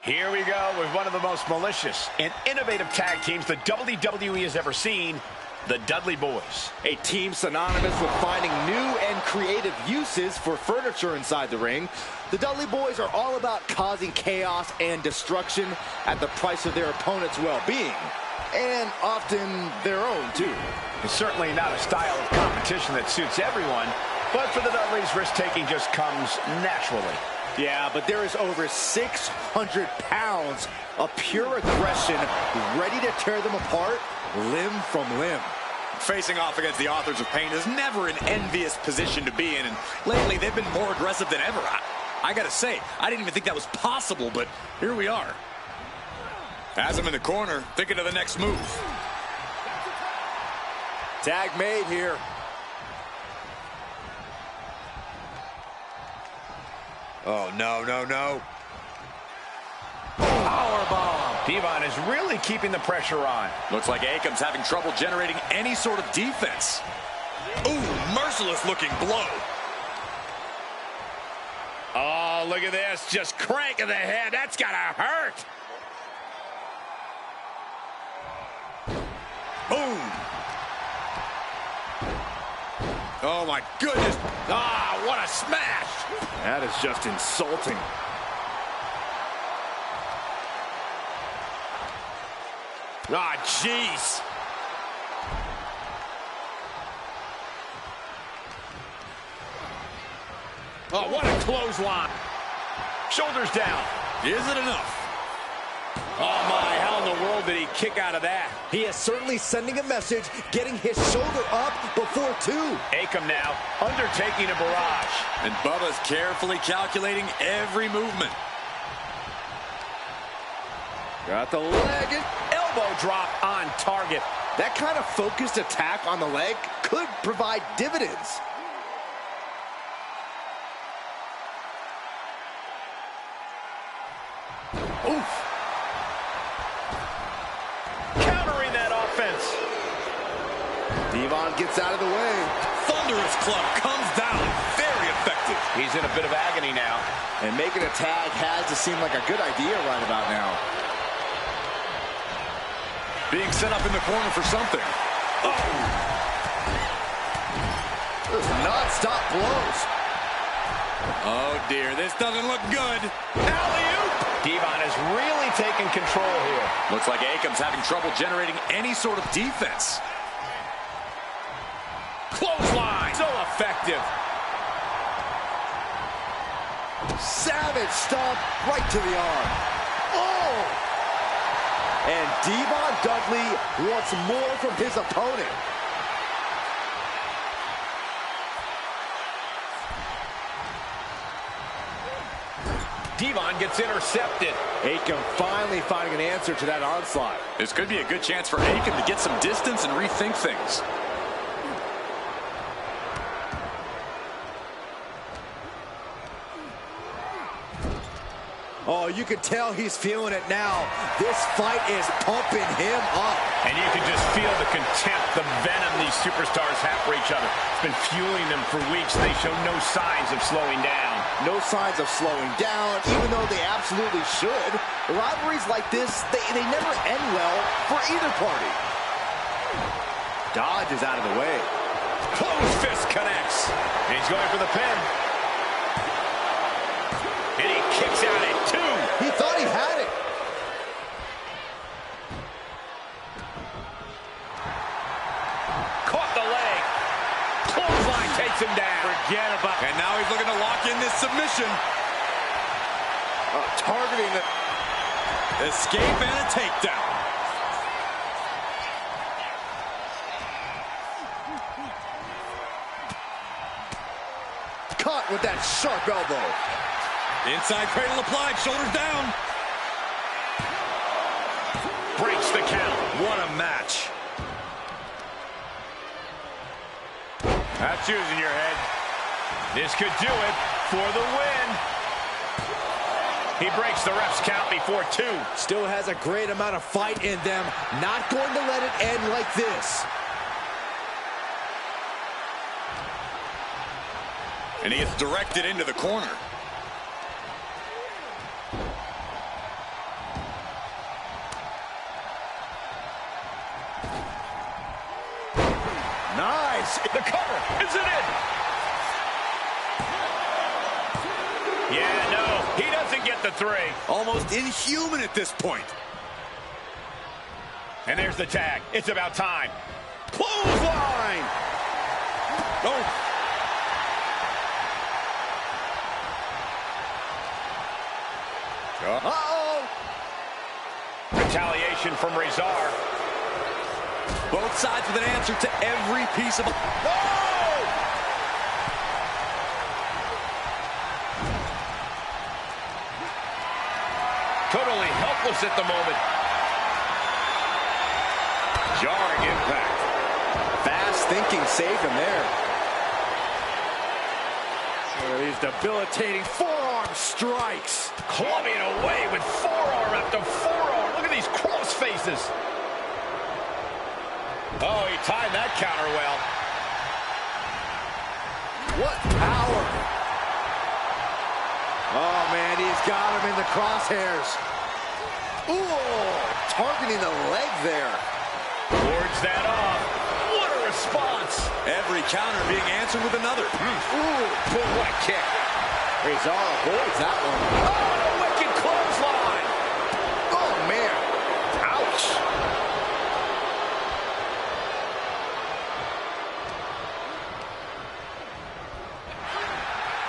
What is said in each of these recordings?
Here we go with one of the most malicious and innovative tag teams the WWE has ever seen, the Dudley Boys. A team synonymous with finding new and creative uses for furniture inside the ring. The Dudley Boys are all about causing chaos and destruction at the price of their opponent's well-being. And often their own, too. It's certainly not a style of competition that suits everyone, but for the Dudleys, risk-taking just comes naturally. Yeah, but there is over 600 pounds of pure aggression ready to tear them apart limb from limb. Facing off against the authors of pain is never an envious position to be in, and lately they've been more aggressive than ever. I gotta say, I didn't even think that was possible, but here we are. Has him in the corner, thinking of the next move. Tag made here. Oh, no, no, no. Powerbomb. Devon is really keeping the pressure on. Looks like Akam's having trouble generating any sort of defense. Ooh, merciless looking blow. Oh, look at this. Just cranking the head. That's gotta hurt. Boom. Oh, my goodness. Ah, what a smash. That is just insulting. Ah, jeez. Oh, what a clothesline. Shoulders down. Is it enough? Oh, my, how in the world did he kick out of that? He is certainly sending a message, getting his shoulder up before two. Akam now undertaking a barrage. And Bubba's carefully calculating every movement. Got the leg. Elbow drop on target. That kind of focused attack on the leg could provide dividends. Oof. Countering that offense. Devon gets out of the way. Thunderous club comes down. Very effective. He's in a bit of agony now. And making a tag has to seem like a good idea right about now. Being set up in the corner for something. Oh! Non-stop blows. Oh, dear. This doesn't look good. Alley-oop! Devon is really taking control here. Looks like Akam's having trouble generating any sort of defense. Clothesline! So effective. Savage stomp right to the arm. Oh! And Devon Dudley wants more from his opponent. Devon gets intercepted. Akam finally finding an answer to that onslaught. This could be a good chance for Akam to get some distance and rethink things. Oh, you can tell he's feeling it now. This fight is pumping him up. And you can just feel the contempt, the venom these superstars have for each other. It's been fueling them for weeks. They show no signs of slowing down. No signs of slowing down, even though they absolutely should. Rivalries like this, they never end well for either party. Dodge is out of the way. Close fist connects. And he's going for the pin. And he kicks out at two. He thought he had it. Caught the leg. Clothesline takes him down. Forget about it. And now he's looking to lock in this submission. Targeting the escape and a takedown. Caught with that sharp elbow. Inside cradle applied, shoulders down. Breaks the count. What a match. That's using your head. This could do it for the win. He breaks the ref's count before two. Still has a great amount of fight in them. Not going to let it end like this. And he gets directed into the corner. Nice. The cover. Is it in? Yeah, no. He doesn't get the 3. Almost inhuman at this point. And there's the tag. It's about time. Clothesline! Oh. Uh-oh. Retaliation from Rezar. Both sides with an answer to every piece of... Oh! Totally helpless at the moment. Jarring impact. Fast thinking saved him there. These debilitating forearm strikes. Clubbing away with forearm after forearm. Look at these cross faces. Oh, he timed that counter well. What power. Oh, man, he's got him in the crosshairs. Ooh, targeting the leg there. Wards that off. What a response. Every counter being answered with another. Ooh, boy, what a kick. Rezar avoids that one. Oh, and a wicked clothesline. Oh, man. Ouch.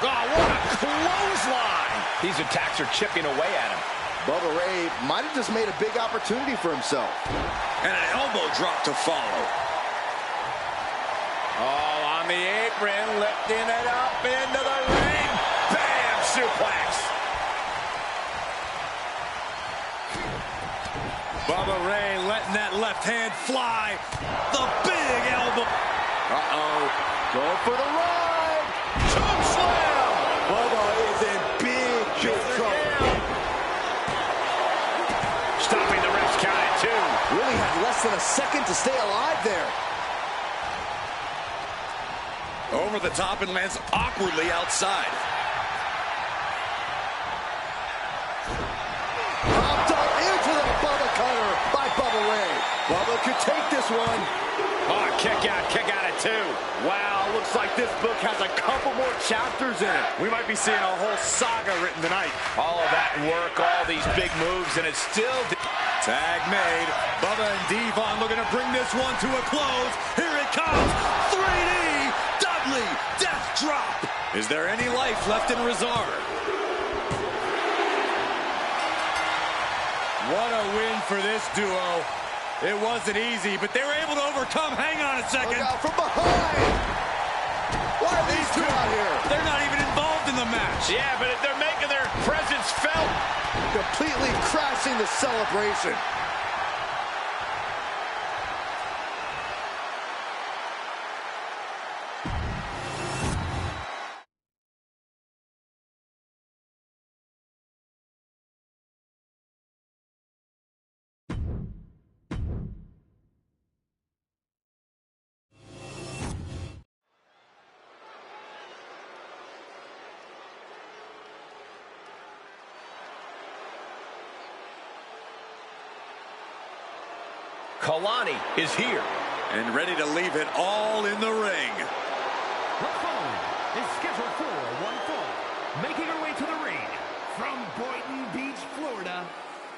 Oh, what a clothesline. These attacks are chipping away at him. Bubba Ray might have just made a big opportunity for himself. And an elbow drop to follow. Oh, on the apron, lifting it up into the ring. Bam, suplex. Bubba Ray letting that left hand fly. The big elbow. Uh-oh. Going for the ride. Tomb slam. Bubba is in big trouble. Stopping the ref's count at 2. Really had less than a second to stay alive there. Over the top and lands awkwardly outside. Popped up into the Bubba cutter by Bubba Ray. Bubba could take this one. Oh, kick out at 2. Wow, looks like this book has a couple more chapters in it. We might be seeing a whole saga written tonight. All of that work, all these big moves, and it's still... Tag made. Bubba and Devon looking to bring this one to a close. Here it comes. 3D Dudley Death Drop. Is there any life left in Rezar? What a win for this duo. It wasn't easy, but they were able to overcome. Hang on a second. Look out from behind. Why are these two out here? They're not even involved in the match. Yeah, but they're making their presence felt. Completely crashing the celebration. Kalani is here. And ready to leave it all in the ring. The following is scheduled for one fall. Making her way to the ring from Boynton Beach, Florida,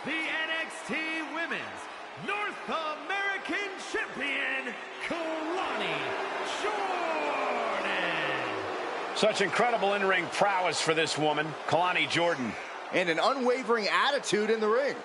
the NXT Women's North American Champion, Kalani Jordan. Such incredible in-ring prowess for this woman, Kalani Jordan. And an unwavering attitude in the ring.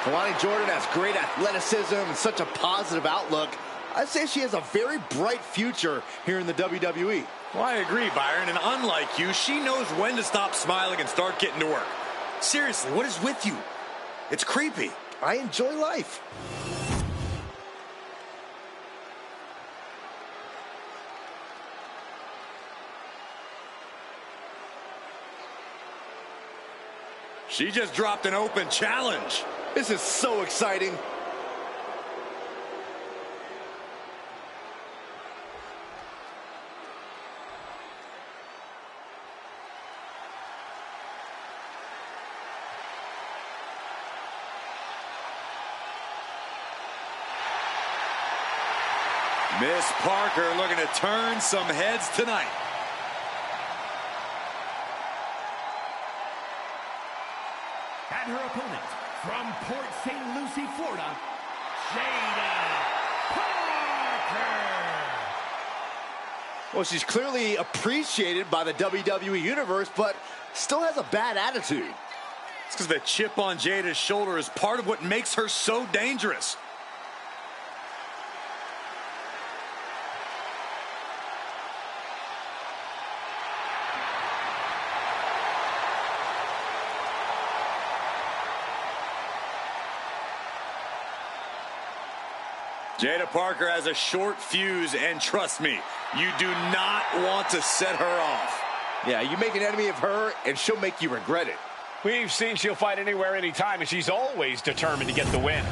Kalani Jordan has great athleticism and such a positive outlook. I'd say she has a very bright future here in the WWE. Well, I agree, Byron, and unlike you, she knows when to stop smiling and start getting to work. Seriously, what is with you? It's creepy. I enjoy life. She just dropped an open challenge. This is so exciting. Miss Parker looking to turn some heads tonight. And her opponent, from Port St. Lucie, Florida, Jada Parker. Well, she's clearly appreciated by the WWE Universe, but still has a bad attitude. It's because the chip on Jada's shoulder is part of what makes her so dangerous. Jada Parker has a short fuse, and trust me, you do not want to set her off. Yeah, you make an enemy of her, and she'll make you regret it. We've seen she'll fight anywhere, anytime, and she's always determined to get the win.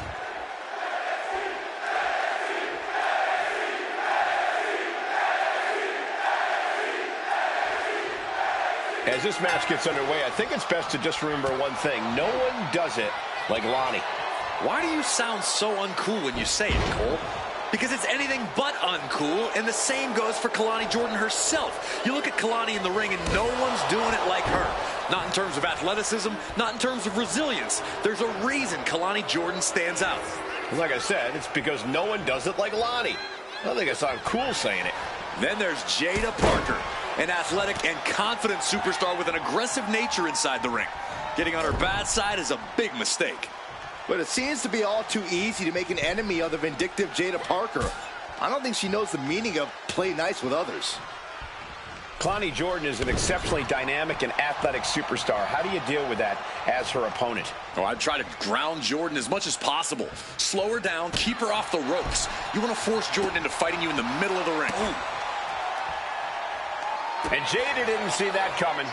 As this match gets underway, I think it's best to just remember one thing. No one does it like Lonnie. Why do you sound so uncool when you say it, Cole? Because it's anything but uncool, and the same goes for Kalani Jordan herself. You look at Kalani in the ring, and no one's doing it like her. Not in terms of athleticism, not in terms of resilience. There's a reason Kalani Jordan stands out. Like I said, it's because no one does it like Lonnie. I don't think I sound cool saying it. Then there's Jada Parker, an athletic and confident superstar with an aggressive nature inside the ring. Getting on her bad side is a big mistake. But it seems to be all too easy to make an enemy of the vindictive Jada Parker. I don't think she knows the meaning of play nice with others. Kalani Jordan is an exceptionally dynamic and athletic superstar. How do you deal with that as her opponent? Oh, I'd try to ground Jordan as much as possible. Slow her down, keep her off the ropes. You want to force Jordan into fighting you in the middle of the ring. Ooh. And Jada didn't see that coming.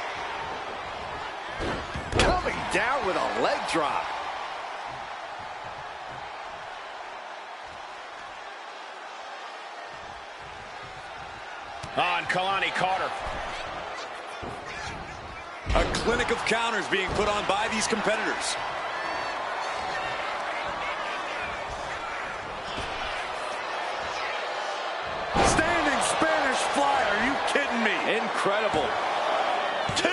Coming down with a leg drop. On Kalani Carter. A clinic of counters being put on by these competitors. Standing Spanish fly, are you kidding me? Incredible. 2.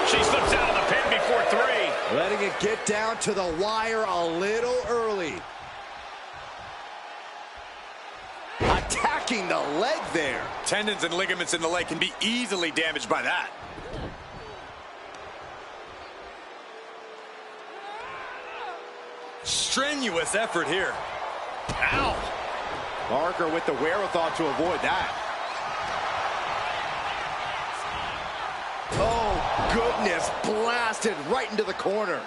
She slips out of the pin before 3. Letting it get down to the wire a little early. Attacking the leg there. Tendons and ligaments in the leg can be easily damaged by that. Strenuous effort here. Ow! Parker with the wherewithal to avoid that. Oh, goodness. Blasted right into the corner.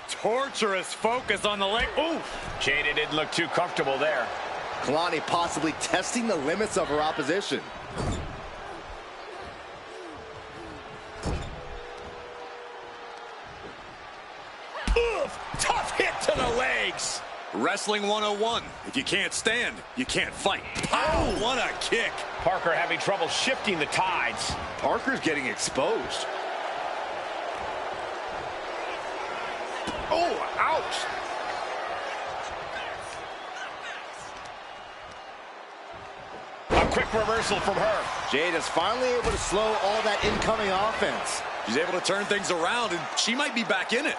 Torturous focus on the leg. Ooh! Jada didn't look too comfortable there. Kalani possibly testing the limits of her opposition. Oof! Tough hit to the legs. Wrestling 101. If you can't stand, you can't fight. Oh, what a kick. Parker having trouble shifting the tides. Parker's getting exposed. Oh, ouch. A quick reversal from her. Jada's finally able to slow all that incoming offense. She's able to turn things around, and she might be back in it.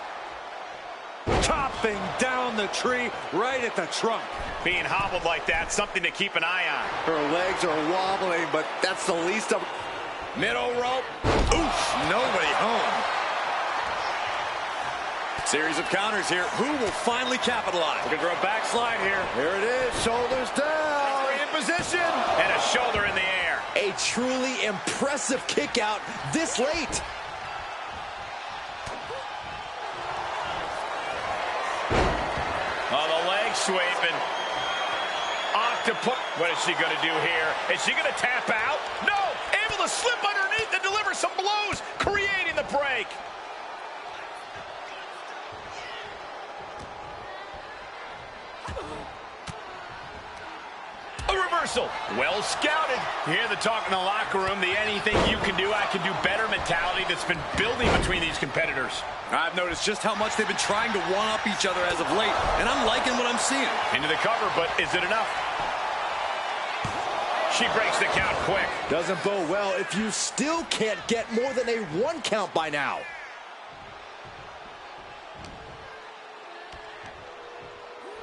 Chopping down the tree right at the trunk. Being hobbled like that, something to keep an eye on. Her legs are wobbling, but that's the least of... Middle rope. Oof, nobody home. Series of counters here. Who will finally capitalize? Looking for a backslide here. Here it is, shoulders down. In position. And a shoulder in the air. A truly impressive kick out this late. Oh, the leg sweeping. Octopus. What is she going to do here? Is she going to tap out? No! Able to slip underneath and deliver some blows, creating the break. A reversal. Well scouted. You hear the talk in the locker room, the anything you can do, I can do better mentality that's been building between these competitors. I've noticed just how much they've been trying to one-up each other as of late, and I'm liking what I'm seeing. Into the cover, but is it enough? She breaks the count quick. Doesn't bode well if you still can't get more than a 1 count by now.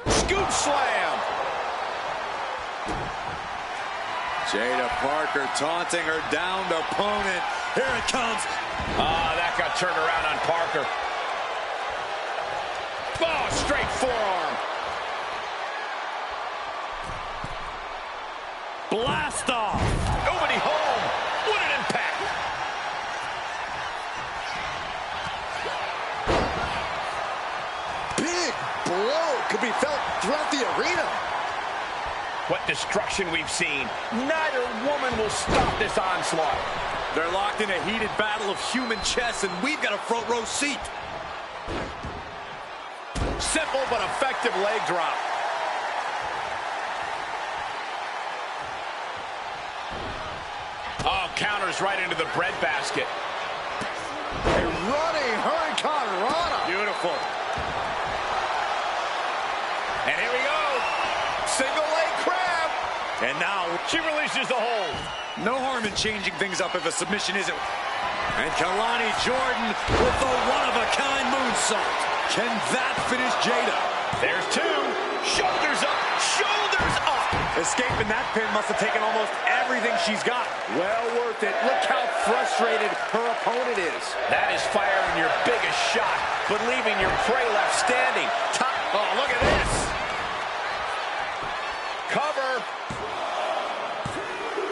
Scoop slam. Jada Parker taunting her downed opponent. Here it comes. That got turned around on Parker. Oh, straight forearm. Blast off. Nobody home. What an impact. Big blow could be felt throughout the arena. What destruction we've seen. Neither woman will stop this onslaught. They're locked in a heated battle of human chess, and we've got a front row seat. Simple but effective leg drop. Oh, counters right into the breadbasket. A running Hurricane Rana. Beautiful. And here we go. Single leg crab. And now she releases the hold. No harm in changing things up if a submission isn't. And Kalani Jordan with the one-of-a-kind moonsault. Can that finish Jada? There's two. Shoulders up. Shoulders up. Escaping that pin must have taken almost everything she's got. Well worth it. Look how frustrated her opponent is. That is firing your biggest shot, but leaving your prey left standing. Top. Oh, look at this. Cover.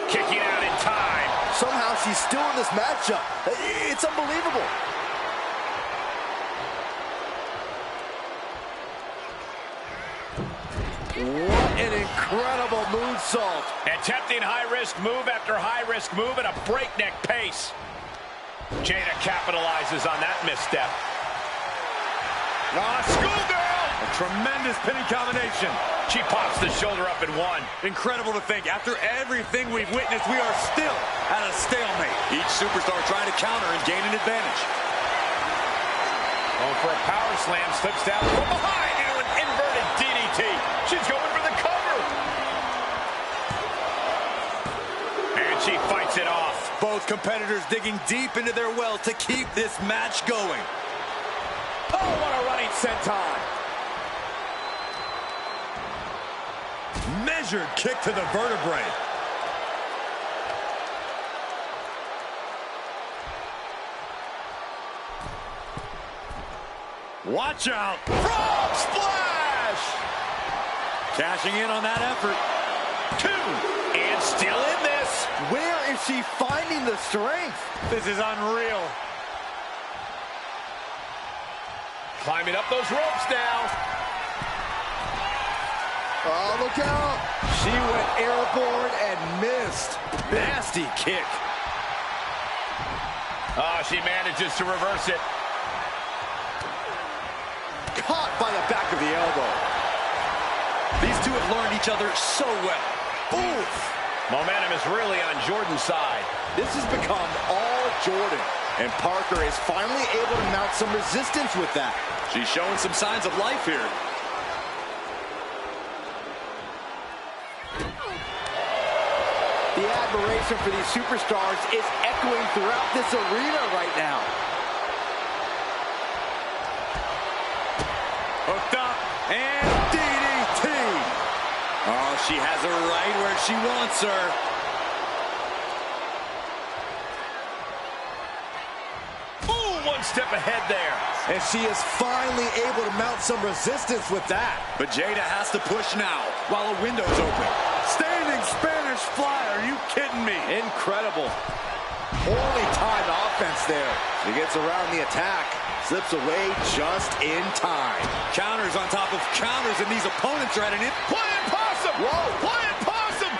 Kicking out in time. Somehow she's still in this matchup. It's unbelievable. What an incredible moonsault. Attempting high-risk move after high-risk move at a breakneck pace. Jada capitalizes on that misstep. Schoolgirl! A tremendous pinning combination. She pops the shoulder up in one. Incredible to think, after everything we've witnessed, we are still at a stalemate. Each superstar trying to counter and gain an advantage. Going for a power slam, slips down from behind into an inverted DDT. She's going for the cover. And she fights it off. Both competitors digging deep into their well to keep this match going. Oh, what a running senton. Measured kick to the vertebrae. Watch out. Frog splash! Cashing in on that effort. Two. And still in this. Where is she finding the strength? This is unreal. Climbing up those ropes now. Oh, look out. She went airborne and missed. Nasty kick. Oh, she manages to reverse it. Caught by the back of the elbow. These two have learned each other so well. Oof. Momentum is really on Jordan's side. This has become all Jordan. And Parker is finally able to mount some resistance with that. She's showing some signs of life here. The admiration for these superstars is echoing throughout this arena right now. Hooked up and DDT. Oh, she has her right where she wants her. Ooh, one step ahead there. And she is finally able to mount some resistance with that. But Jada has to push now while a window's open. Standing Spanish fly, are you kidding me? Incredible. Only timed offense there. She gets around the attack. Slips away just in time. Counters on top of counters, and these opponents are at an Playing possum. Whoa. Playing possum.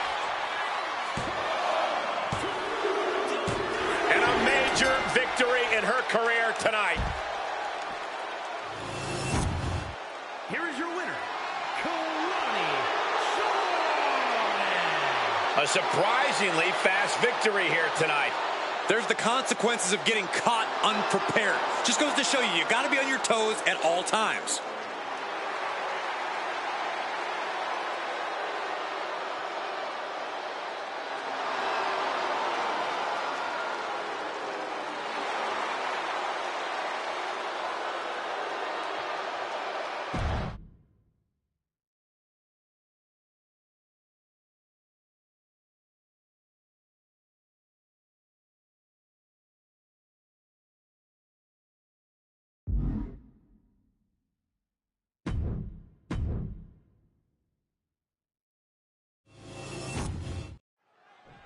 And a major victory in her career tonight. Here is your winner, Kalani Jordan. A surprisingly fast victory here tonight. There's the consequences of getting caught unprepared. Just goes to show you, you got to be on your toes at all times.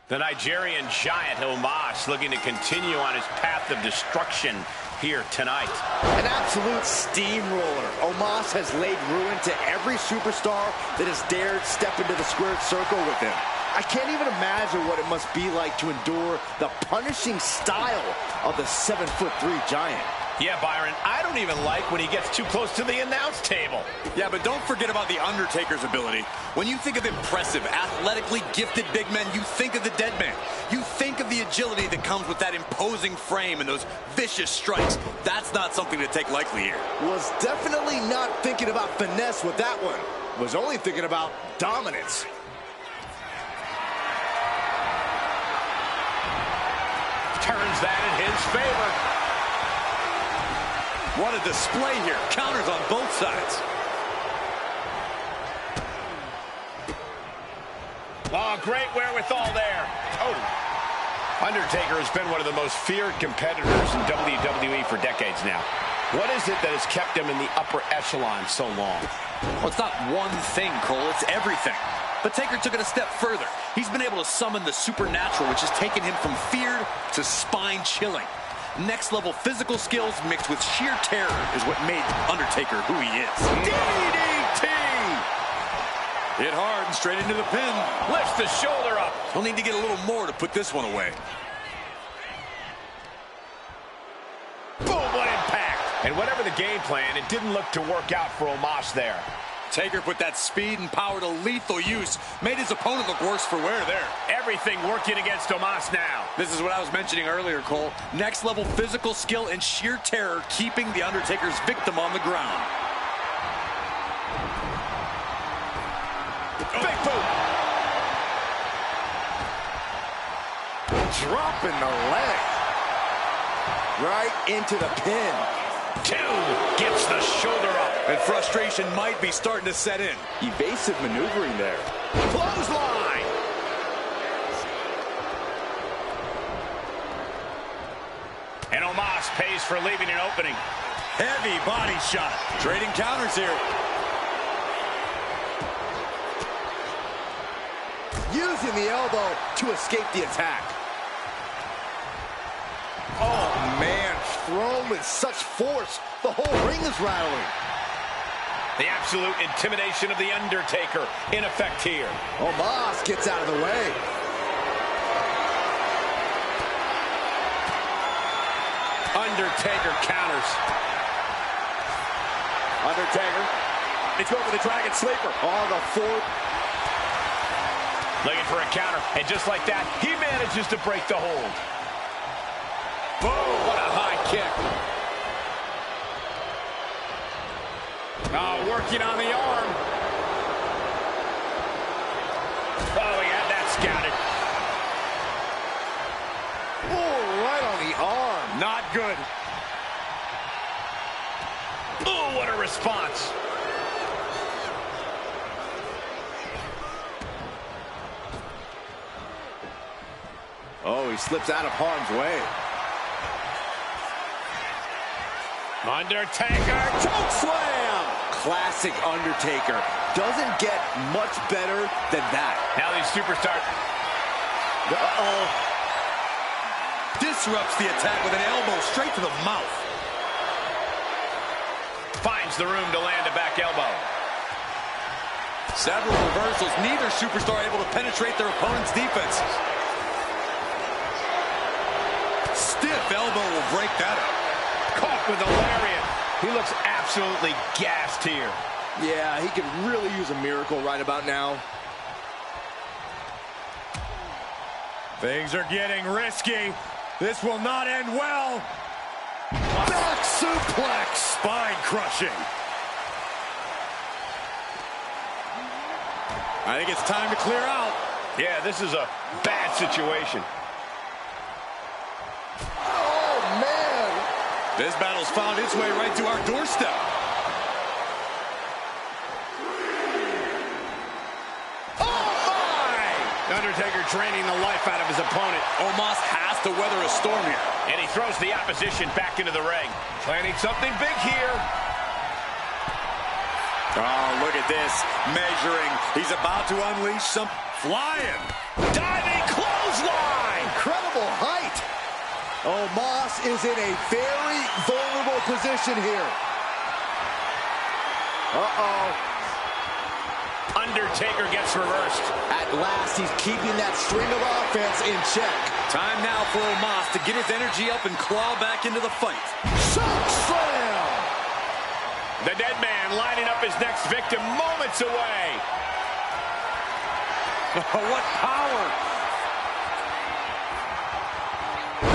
The Nigerian giant Omos looking to continue on his path of destruction here tonight. An absolute steamroller. Omos has laid ruin to every superstar that has dared step into the squared circle with him. I can't even imagine what it must be like to endure the punishing style of the 7'3" giant. Yeah, Byron, I don't even like when he gets too close to the announce table. Yeah, but don't forget about The Undertaker's ability. When you think of impressive, athletically gifted big men, you think of the dead man. You think of the agility that comes with that imposing frame and those vicious strikes. That's not something to take lightly here. Was definitely not thinking about finesse with that one. Was only thinking about dominance. Turns that in his favor. What a display here. Counters on both sides. Oh, great wherewithal there. Oh. Undertaker has been one of the most feared competitors in WWE for decades now. What is it that has kept him in the upper echelon so long? Well, it's not one thing, Cole. It's everything. But Taker took it a step further. He's been able to summon the supernatural, which has taken him from feared to spine-chilling. Next-level physical skills mixed with sheer terror is what made Undertaker who he is. DDT! Hit hard and straight into the pin. Lifts the shoulder up. He'll need to get a little more to put this one away. Boom, what impact. And whatever the game plan, it didn't look to work out for Omos there. Taker put that speed and power to lethal use. Made his opponent look worse for wear there. Everything working against Omos now. This is what I was mentioning earlier, Cole. Next level physical skill and sheer terror keeping the Undertaker's victim on the ground. Big boot. Dropping the leg. Right into the pin. Two, gets the shoulder up. And frustration might be starting to set in. Evasive maneuvering there. Clothesline. And Omos pays for leaving an opening. Heavy body shot. Trading counters here. Using the elbow to escape the attack. Oh, man, thrown with such force, the whole ring is rattling. The absolute intimidation of The Undertaker in effect here. Omos gets out of the way. Undertaker counters. Undertaker. He's going for the Dragon Sleeper. Oh, the fourth. Looking for a counter, and just like that, he manages to break the hold. Boom, what a high kick. Oh, working on the arm. Oh, he had that scouted. Oh, right on the arm. Not good. Oh, what a response. Oh, he slips out of harm's way. Undertaker Choke slam! Classic Undertaker. Doesn't get much better than that. Now these superstars. Uh-oh. Disrupts the attack with an elbow straight to the mouth. Finds the room to land a back elbow. Several reversals. Neither superstar able to penetrate their opponent's defense. Stiff elbow will break that up. Caught with a lariat. He looks absolutely gassed here. Yeah, he could really use a miracle right about now. Things are getting risky. This will not end well. Back suplex. Spine crushing. I think it's time to clear out. Yeah, this is a bad situation. Oh, man. This battle's found its way right to our doorstep. Oh, my! Undertaker draining the life out of his opponent. Omos has to weather a storm here. And he throws the opposition back into the ring. Planning something big here. Oh, look at this. Measuring. He's about to unleash some flying. Diving clothesline. Incredible height. Omos is in a very vulnerable position here. Uh-oh. Undertaker gets reversed. At last, he's keeping that string of offense in check. Time now for Omos to get his energy up and claw back into the fight. Choke slam! The dead man lining up his next victim moments away. Oh, what power!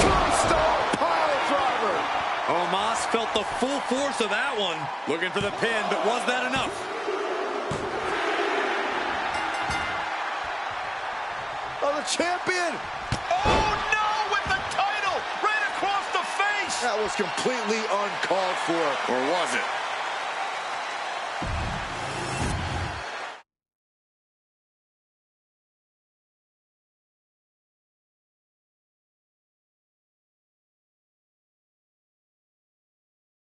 Two-star pile driver! Omos felt the full force of that one. Looking for the pin, but was that enough? Oh, the champion! Oh, no, with the title right across the face. That was completely uncalled for. Or was it?